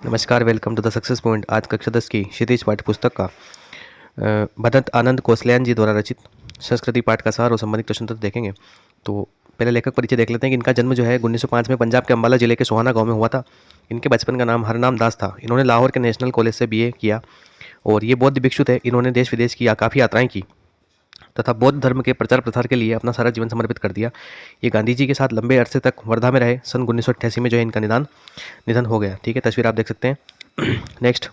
नमस्कार, welcome to the success point. आज कक्षा 10 की क्षितिज पाठ्य पुस्तक का भदंत आनंद कोसलियान जी द्वारा रचित संस्कृति पाठ का सार और संबंधित प्रश्न तत्व देखेंगे। तो पहले लेखक परिचय देख लेते हैं कि इनका जन्म जो है 1905 में पंजाब के अम्बाला जिले के सोहाना गांव में हुआ था। इनके बचपन का नाम हरनाम दास था। इन्होंने लाहौर के नेशनल कॉलेज से बीए किया और ये बौद्ध भिक्षु थे। इन्होंने देश विदेश की काफ़ी यात्राएं की तथा बौद्ध धर्म के प्रचार प्रसार के लिए अपना सारा जीवन समर्पित कर दिया। ये गांधी जी के साथ लंबे अरसे तक वर्धा में रहे। सन 1988 में जो है इनका निधन हो गया। ठीक है, तस्वीर आप देख सकते हैं। नेक्स्ट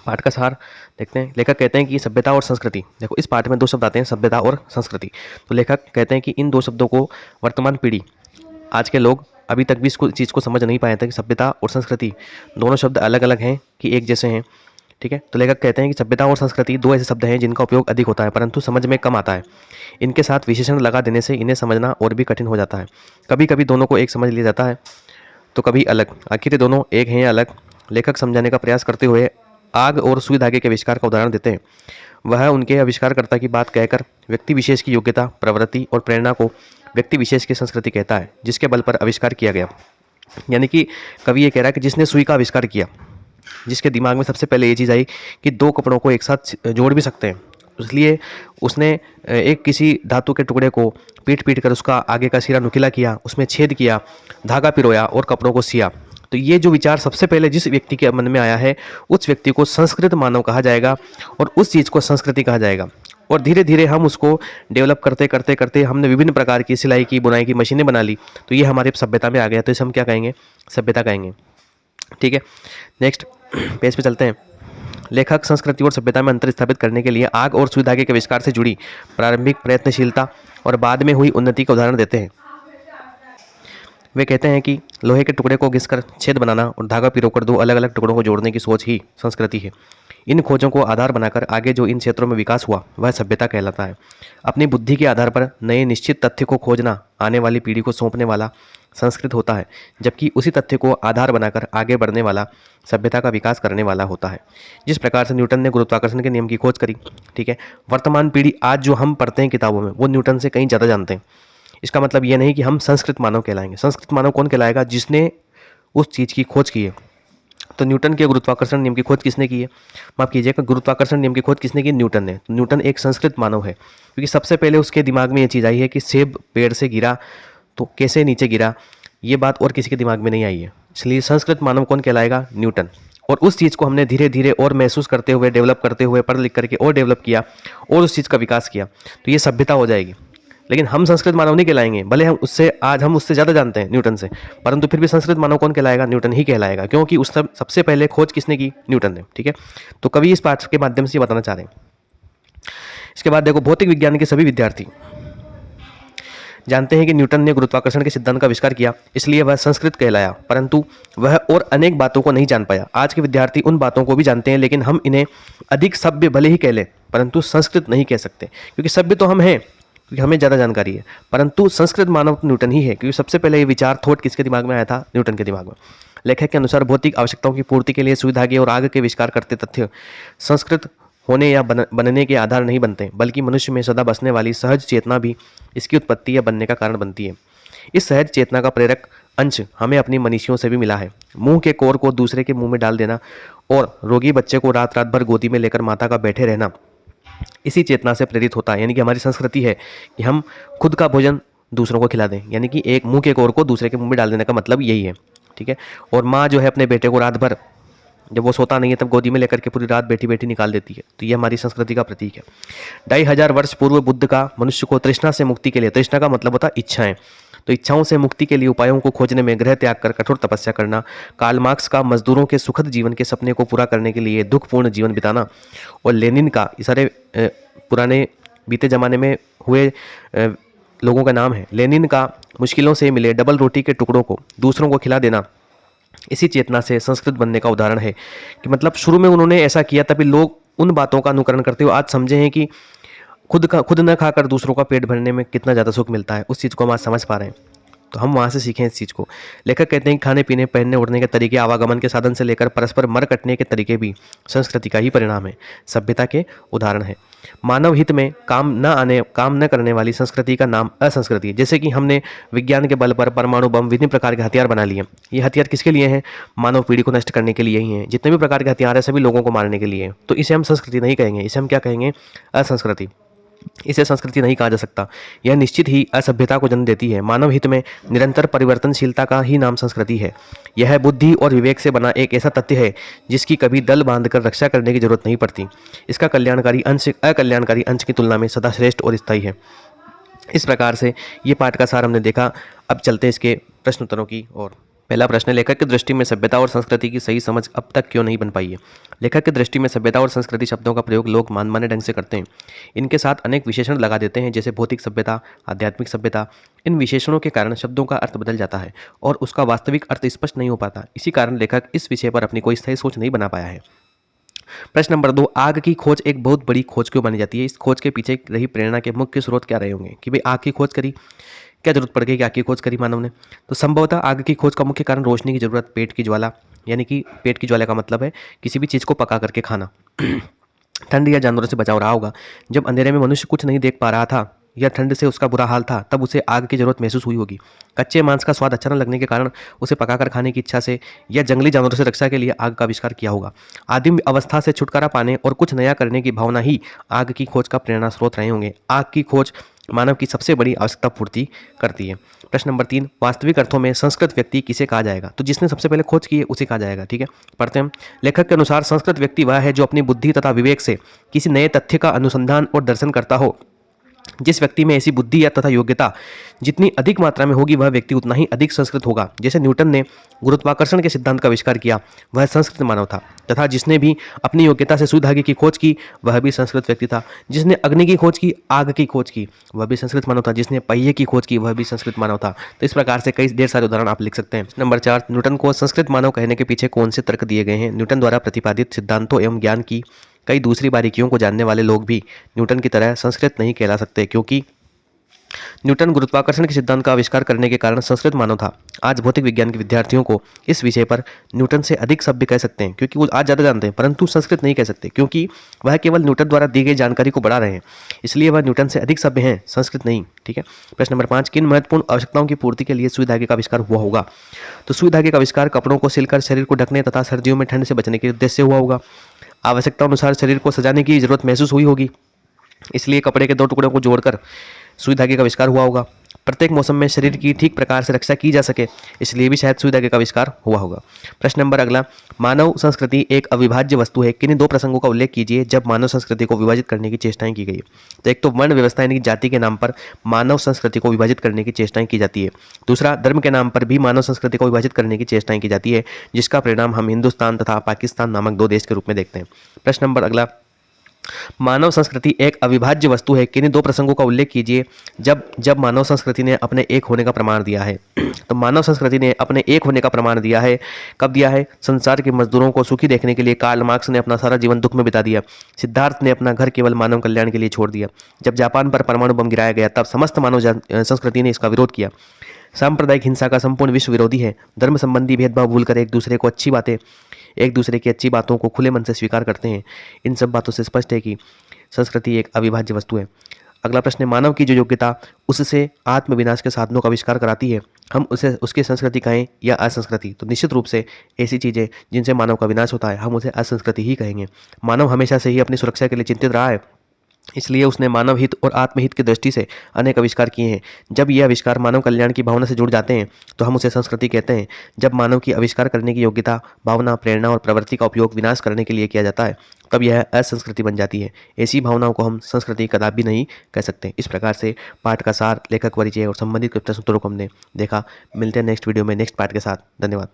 पाठ का सार देखते हैं। लेखक कहते हैं कि सभ्यता और संस्कृति, देखो इस पाठ में दो शब्द आते हैं, सभ्यता और संस्कृति। तो लेखक कहते हैं कि इन दो शब्दों को वर्तमान पीढ़ी, आज के लोग अभी तक भी इसको चीज़ को समझ नहीं पाए थे कि सभ्यता और संस्कृति दोनों शब्द अलग अलग हैं कि एक जैसे हैं। ठीक है, तो लेखक कहते हैं कि सभ्यता और संस्कृति दो ऐसे शब्द हैं जिनका उपयोग अधिक होता है परंतु समझ में कम आता है। इनके साथ विशेषण लगा देने से इन्हें समझना और भी कठिन हो जाता है। कभी कभी दोनों को एक समझ लिया जाता है तो कभी अलग, आखिर दोनों एक हैं या अलग। लेखक समझाने का प्रयास करते हुए आग और सुई धागे के आविष्कार का उदाहरण देते हैं। वह उनके आविष्कारकर्ता की बात कहकर व्यक्ति विशेष की योग्यता, प्रवृत्ति और प्रेरणा को व्यक्ति विशेष की संस्कृति कहता है जिसके बल पर आविष्कार किया गया। यानी कि कवि ये कह रहा है कि जिसने सुई का आविष्कार किया, जिसके दिमाग में सबसे पहले ये चीज़ आई कि दो कपड़ों को एक साथ जोड़ भी सकते हैं, इसलिए उसने एक किसी धातु के टुकड़े को पीट कर उसका आगे का सिरा नुकीला किया, उसमें छेद किया, धागा पिरोया और कपड़ों को सिया। तो ये जो विचार सबसे पहले जिस व्यक्ति के मन में आया है उस व्यक्ति को संस्कृत मानव कहा जाएगा और उस चीज़ को संस्कृति कहा जाएगा। और धीरे धीरे हम उसको डेवलप करते करते करते हमने विभिन्न प्रकार की सिलाई की, बुनाई की मशीनें बना ली, तो ये हमारी सभ्यता में आ गया। तो इसे हम क्या कहेंगे? सभ्यता कहेंगे। ठीक है, नेक्स्ट पेज पे चलते हैं। लेखक संस्कृति और सभ्यता में अंतर स्थापित करने के लिए आग और सुई धागे के आविष्कार से जुड़ी प्रारंभिक प्रयत्नशीलता और बाद में हुई उन्नति का उदाहरण देते हैं। वे कहते हैं कि लोहे के टुकड़े को घिसकर छेद बनाना और धागा पिरोकर दो अलग अलग टुकड़ों को जोड़ने की सोच ही संस्कृति है। इन खोजों को आधार बनाकर आगे जो इन क्षेत्रों में विकास हुआ वह सभ्यता कहलाता है। अपनी बुद्धि के आधार पर नए निश्चित तथ्य को खोजना आने वाली पीढ़ी को सौंपने वाला संस्कृत होता है, जबकि उसी तथ्य को आधार बनाकर आगे बढ़ने वाला सभ्यता का विकास करने वाला होता है। जिस प्रकार से न्यूटन ने गुरुत्वाकर्षण के नियम की खोज करी, ठीक है, वर्तमान पीढ़ी आज जो हम पढ़ते हैं किताबों में वो न्यूटन से कहीं ज़्यादा जानते हैं। इसका मतलब ये नहीं कि हम संस्कृत मानव कहलाएंगे। संस्कृत मानव कौन कहलाएगा? जिसने उस चीज़ की खोज की है। तो न्यूटन के गुरुत्वाकर्षण नियम की खोज किसने की है? माफ कीजिएगा, गुरुत्वाकर्षण नियम की खोज किसने की? न्यूटन ने। तो न्यूटन एक संस्कृत मानव है क्योंकि सबसे पहले उसके दिमाग में ये चीज़ आई है कि सेब पेड़ से गिरा तो कैसे नीचे गिरा, ये बात और किसी के दिमाग में नहीं आई है। इसलिए संस्कृत मानव कौन कहलाएगा? न्यूटन। और उस चीज़ को हमने धीरे धीरे और महसूस करते हुए, डेवलप करते हुए, पढ़ लिख करके और डेवलप किया और उस चीज़ का विकास किया, तो ये सभ्यता हो जाएगी। लेकिन हम संस्कृत मानव नहीं कहलाएंगे, भले हम उससे ज़्यादा जानते हैं न्यूटन से, परंतु फिर भी संस्कृत मानव कौन कहलाएगा? न्यूटन ही कहलाएगा, क्योंकि उस सबसे पहले खोज किसने की? न्यूटन ने। ठीक है, तो कवि इस पाठ के माध्यम से बताना चाह रहे हैं। इसके बाद देखो, भौतिक विज्ञान के सभी विद्यार्थी जानते हैं कि न्यूटन ने गुरुत्वाकर्षण के सिद्धांत का आविष्कार किया, इसलिए वह संस्कृत कहलाया, परंतु वह और अनेक बातों को नहीं जान पाया। आज के विद्यार्थी उन बातों को भी जानते हैं, लेकिन हम इन्हें अधिक सभ्य भले ही कह लें परंतु संस्कृत नहीं कह सकते, क्योंकि सभ्य तो हम हैं क्योंकि हमें ज़्यादा जानकारी है, परंतु संस्कृत मानव न्यूटन ही है, क्योंकि सबसे पहले ये विचार थॉट किसके दिमाग में आया था? न्यूटन के दिमाग में। लेखक के अनुसार भौतिक आवश्यकताओं की पूर्ति के लिए सुई धागे और आग के आविष्कार करते तथ्य संस्कृत होने या बनने के आधार नहीं बनते, बल्कि मनुष्य में सदा बसने वाली सहज चेतना भी इसकी उत्पत्ति या बनने का कारण बनती है। इस सहज चेतना का प्रेरक अंश हमें अपनी मनीषियों से भी मिला है। मुंह के कोर को दूसरे के मुंह में डाल देना और रोगी बच्चे को रात रात भर गोदी में लेकर माता का बैठे रहना इसी चेतना से प्रेरित होता है। यानी कि हमारी संस्कृति है कि हम खुद का भोजन दूसरों को खिला दें, यानी कि एक मुंह के कोर को दूसरे के मुंह में डाल देने का मतलब यही है। ठीक है, और माँ जो है अपने बेटे को रात भर जब वो सोता नहीं है तब गोदी में लेकर के पूरी रात बैठी बैठी निकाल देती है, तो ये हमारी संस्कृति का प्रतीक है। 2500 वर्ष पूर्व बुद्ध का मनुष्य को तृष्णा से मुक्ति के लिए, तृष्णा का मतलब होता है इच्छाएं, तो इच्छाओं से मुक्ति के लिए उपायों को खोजने में गृह त्याग कर कठोर तपस्या करना, कार्ल मार्क्स का मजदूरों के सुखद जीवन के सपने को पूरा करने के लिए दुखपूर्ण जीवन बिताना, और लेनिन का, ये सारे पुराने बीते जमाने में हुए लोगों का नाम है, लेनिन का मुश्किलों से मिले डबल रोटी के टुकड़ों को दूसरों को खिला देना इसी चेतना से संस्कृत बनने का उदाहरण है। कि मतलब शुरू में उन्होंने ऐसा किया तभी लोग उन बातों का अनुकरण करते हुए आज समझे हैं कि खुद न खाकर दूसरों का पेट भरने में कितना ज़्यादा सुख मिलता है, उस चीज़ को हम आज समझ पा रहे हैं। तो हम वहाँ से सीखें इस चीज़ को। लेखक कहते हैं कि खाने पीने, पहनने ओढ़ने के तरीके, आवागमन के साधन से लेकर परस्पर मर कटने के तरीके भी संस्कृति का ही परिणाम है, सभ्यता के उदाहरण है। मानव हित में काम न करने वाली संस्कृति का नाम असंस्कृति है। जैसे कि हमने विज्ञान के बल पर परमाणु बम, विभिन्न प्रकार के हथियार बना लिए। ये हथियार किसके लिए हैं? मानव पीढ़ी को नष्ट करने के लिए ही हैं। जितने भी प्रकार के हथियार हैं सभी लोगों को मारने के लिए हैं। तो इसे हम संस्कृति नहीं कहेंगे, इसे हम क्या कहेंगे? असंस्कृति। इसे संस्कृति नहीं कहा जा सकता। यह निश्चित ही असभ्यता को जन्म देती है। मानव हित में निरंतर परिवर्तनशीलता का ही नाम संस्कृति है। यह बुद्धि और विवेक से बना एक ऐसा तथ्य है जिसकी कभी दल बांधकर रक्षा करने की जरूरत नहीं पड़ती। इसका कल्याणकारी अंश अकल्याणकारी अंश की तुलना में सदा श्रेष्ठ और स्थायी है। इस प्रकार से ये पाठ का सार हमने देखा। अब चलते हैं इसके प्रश्न उत्तरों की ओर। पहला प्रश्न है, लेखक की दृष्टि में सभ्यता और संस्कृति की सही समझ अब तक क्यों नहीं बन पाई है? लेखक की दृष्टि में सभ्यता और संस्कृति शब्दों का प्रयोग लोग मनमाने ढंग से करते हैं। इनके साथ अनेक विशेषण लगा देते हैं, जैसे भौतिक सभ्यता, आध्यात्मिक सभ्यता। इन विशेषणों के कारण शब्दों का अर्थ बदल जाता है और उसका वास्तविक अर्थ स्पष्ट नहीं हो पाता। इसी कारण लेखक इस विषय पर अपनी कोई स्थायी सोच नहीं बना पाया है। प्रश्न नंबर 2, आग की खोज एक बहुत बड़ी खोज क्यों मानी जाती है? इस खोज के पीछे रही प्रेरणा के मुख्य स्रोत क्या रहे होंगे? कि भाई आग की खोज करी, क्या जरूरत पड़ गई कि आग की खोज करी मानव ने? तो संभवतः आग की खोज का मुख्य कारण रोशनी की जरूरत, पेट की ज्वाला, यानी कि पेट की ज्वाला का मतलब है किसी भी चीज़ को पका करके खाना। ठंड या जानवरों से बचाव रहा होगा। जब अंधेरे में मनुष्य कुछ नहीं देख पा रहा था या ठंड से उसका बुरा हाल था, तब उसे आग की जरूरत महसूस हुई होगी। कच्चे मांस का स्वाद अच्छा न लगने के कारण उसे पकाकर खाने की इच्छा से या जंगली जानवरों से रक्षा के लिए आग का आविष्कार किया होगा। आदिम अवस्था से छुटकारा पाने और कुछ नया करने की भावना ही आग की खोज का प्रेरणा स्रोत रहे होंगे। आग की खोज मानव की सबसे बड़ी आवश्यकता पूर्ति करती है। प्रश्न नंबर 3, वास्तविक अर्थों में संस्कृत व्यक्ति किसे कहा जाएगा? तो जिसने सबसे पहले खोज की है उसे कहा जाएगा। ठीक है, पढ़ते हैं हम। लेखक के अनुसार संस्कृत व्यक्ति वह है जो अपनी बुद्धि तथा विवेक से किसी नए तथ्य का अनुसंधान और दर्शन करता हो। जिस व्यक्ति में ऐसी बुद्धि या तथा योग्यता जितनी अधिक मात्रा में होगी, वह व्यक्ति उतना ही अधिक संस्कृत होगा। जैसे न्यूटन ने गुरुत्वाकर्षण के सिद्धांत का आविष्कार किया, वह संस्कृत मानव था। तथा जिसने भी अपनी योग्यता से सुई धागे की खोज की, वह भी संस्कृत व्यक्ति था। जिसने अग्नि की खोज की, आग की खोज की, वह भी संस्कृत मानव था। जिसने पहिए की खोज की, वह भी संस्कृत मानव था। तो इस प्रकार से कई ढेर सारे उदाहरण आप लिख सकते हैं। नंबर 4, न्यूटन को संस्कृत मानव कहने के पीछे कौन से तर्क दिए गए हैं? न्यूटन द्वारा प्रतिपादित सिद्धांतों एवं ज्ञान की कई दूसरी बारीकियों को जानने वाले लोग भी न्यूटन की तरह संस्कृत नहीं कहला सकते, क्योंकि न्यूटन गुरुत्वाकर्षण के सिद्धांत का आविष्कार करने के कारण संस्कृत मानव था। आज भौतिक विज्ञान के विद्यार्थियों को इस विषय पर न्यूटन से अधिक सभ्य कह सकते हैं, क्योंकि वो आज ज़्यादा जानते हैं, परंतु संस्कृत नहीं कह सकते, क्योंकि वह केवल न्यूटन द्वारा दी गई जानकारी को बढ़ा रहे हैं। इसलिए वह न्यूटन से अधिक सभ्य हैं, संस्कृत नहीं। ठीक है। प्रश्न नंबर 5, किन महत्वपूर्ण आवश्यकताओं की पूर्ति के लिए सुई धागे का आविष्कार हुआ होगा? तो सुई धागे का आविष्कार कपड़ों को सिलकर शरीर को ढकने तथा सर्दियों में ठंड से बचने के उद्देश्य से हुआ होगा। आवश्यकता अनुसार शरीर को सजाने की जरूरत महसूस हुई होगी, इसलिए कपड़े के दो टुकड़ों को जोड़कर सुई धागे का आविष्कार हुआ होगा। प्रत्येक मौसम में शरीर की ठीक प्रकार से रक्षा की जा सके, इसलिए भी शायद सुई धागे का आविष्कार हुआ होगा। प्रश्न नंबर अगला, मानव संस्कृति एक अविभाज्य वस्तु है, किन्हीं दो प्रसंगों का उल्लेख कीजिए जब मानव संस्कृति को विभाजित करने की चेष्टाएं की गई। तो एक तो वर्ण व्यवस्था यानी जाति के नाम पर मानव संस्कृति को विभाजित करने की चेष्टाएं की जाती है। दूसरा, धर्म के नाम पर भी मानव संस्कृति को विभाजित करने की चेष्टाएं की जाती है, जिसका परिणाम हम हिंदुस्तान तथा पाकिस्तान नामक दो देश के रूप में देखते हैं। प्रश्न नंबर अगला, मानव संस्कृति एक अविभाज्य वस्तु है, किन्हीं दो प्रसंगों का उल्लेख कीजिए जब मानव संस्कृति ने अपने एक होने का प्रमाण दिया है। तो मानव संस्कृति ने अपने एक होने का प्रमाण दिया है, कब दिया है? संसार के मजदूरों को सुखी देखने के लिए कार्ल मार्क्स ने अपना सारा जीवन दुख में बिता दिया। सिद्धार्थ ने अपना घर केवल मानव कल्याण के लिए छोड़ दिया। जब जापान पर परमाणु बम गिराया गया, तब समस्त मानव संस्कृति ने इसका विरोध किया। सांप्रदायिक हिंसा का संपूर्ण विश्व विरोधी है। धर्म संबंधी भेदभाव भूलकर एक दूसरे की अच्छी बातों को खुले मन से स्वीकार करते हैं। इन सब बातों से स्पष्ट है कि संस्कृति एक अविभाज्य वस्तु है। अगला प्रश्न है, मानव की जो योग्यता उससे आत्मविनाश के साधनों का आविष्कार कराती है, हम उसे उसकी संस्कृति कहें या असंस्कृति? तो निश्चित रूप से ऐसी चीज़ें जिनसे मानव का विनाश होता है, हम उसे असंस्कृति ही कहेंगे। मानव हमेशा से ही अपनी सुरक्षा के लिए चिंतित रहा है, इसलिए उसने मानव हित और आत्महित की दृष्टि से अनेक आविष्कार किए हैं। जब ये आविष्कार मानव कल्याण की भावना से जुड़ जाते हैं तो हम उसे संस्कृति कहते हैं। जब मानव की आविष्कार करने की योग्यता, भावना, प्रेरणा और प्रवृत्ति का उपयोग विनाश करने के लिए किया जाता है, तब यह असंस्कृति बन जाती है। ऐसी भावनाओं को हम संस्कृति कदापि नहीं कह सकते। इस प्रकार से पाठ का सार, लेखक परिचय और संबंधित प्रश्न उत्तरों को हमने देखा। मिलते हैं नेक्स्ट वीडियो में नेक्स्ट पार्ट के साथ। धन्यवाद।